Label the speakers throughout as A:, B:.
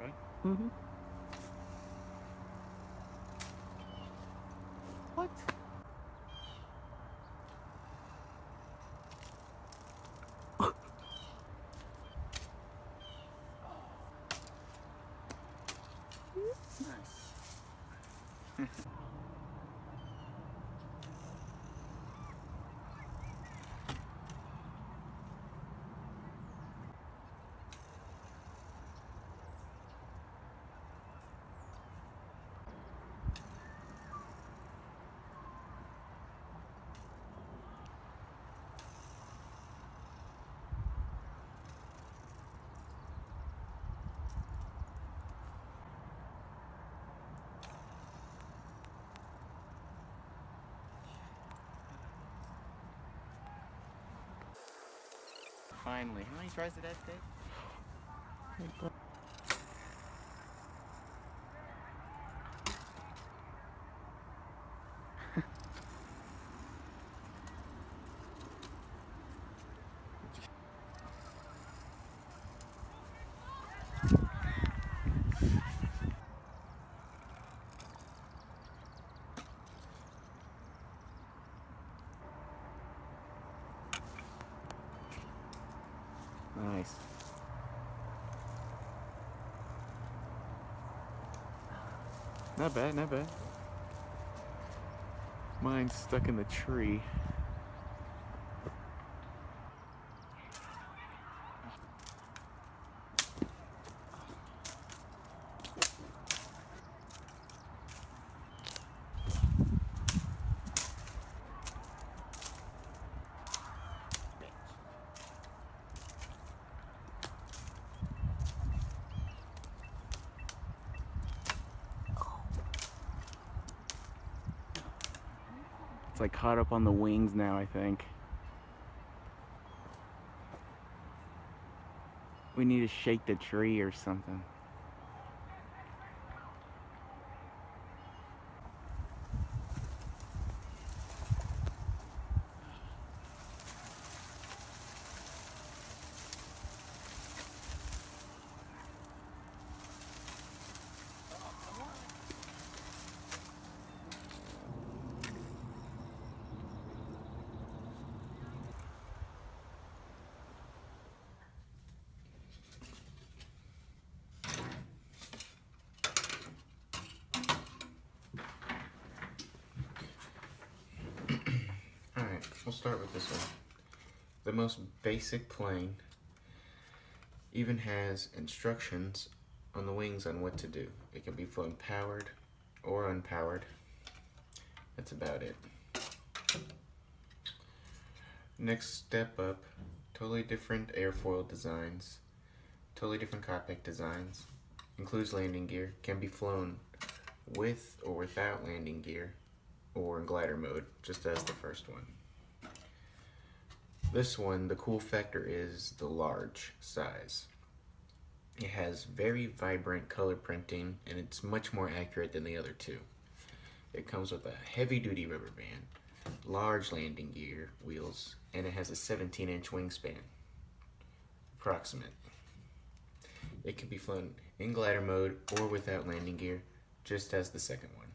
A: Right?
B: Mm-hmm. What?
A: Finally. How many tries did that take? Nice. Not bad, not bad. Mine's stuck in the tree. It's like caught up on the wings now, I think. We need to shake the tree or something. Alright, we'll start with this one. The most basic plane even has instructions on the wings on what to do. It can be flown powered or unpowered. That's about it. Next step up, totally different airfoil designs, totally different cockpit designs, includes landing gear, can be flown with or without landing gear, or in glider mode, just as the first one. This one, the cool factor is the large size. It has very vibrant color printing, and it's much more accurate than the other two. It comes with a heavy-duty rubber band, large landing gear wheels, and it has a 17-inch wingspan, approximate. It can be flown in glider mode or without landing gear, just as the second one.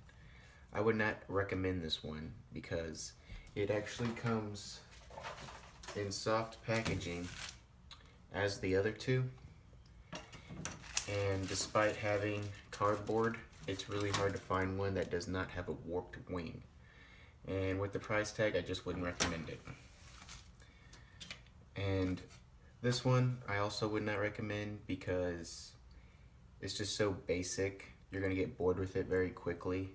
A: I would not recommend this one because it actually comes in soft packaging as the other two, and despite having cardboard, it's really hard to find one that does not have a warped wing. And with the price tag, I just wouldn't recommend it. And this one I also would not recommend because it's just so basic. You're gonna get bored with it very quickly.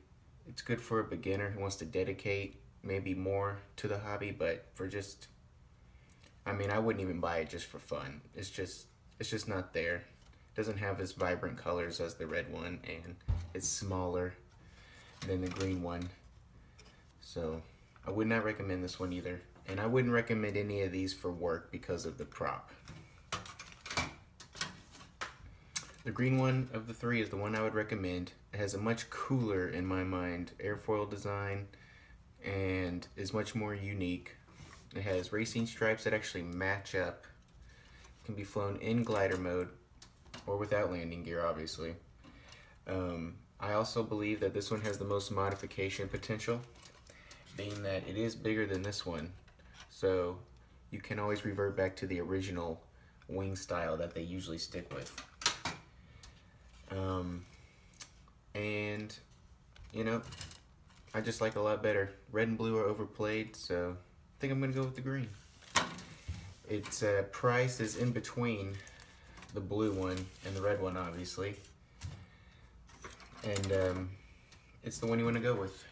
A: It's good for a beginner who wants to dedicate maybe more to the hobby, but for just, I mean, I wouldn't even buy it just for fun. It's just not there. It doesn't have as vibrant colors as the red one, and it's smaller than the green one. So I would not recommend this one either. And I wouldn't recommend any of these for work because of the prop. The green one of the three is the one I would recommend. It has a much cooler, in my mind, airfoil design and is much more unique. It has racing stripes that actually match up. It can be flown in glider mode or without landing gear, obviously. I also believe that this one has the most modification potential, being that it is bigger than this one. So you can always revert back to the original wing style that they usually stick with. And you know, I just like it a lot better. Red and blue are overplayed, so I think I'm gonna go with the green. Its price is in between the blue one and the red one, obviously, and it's the one you want to go with.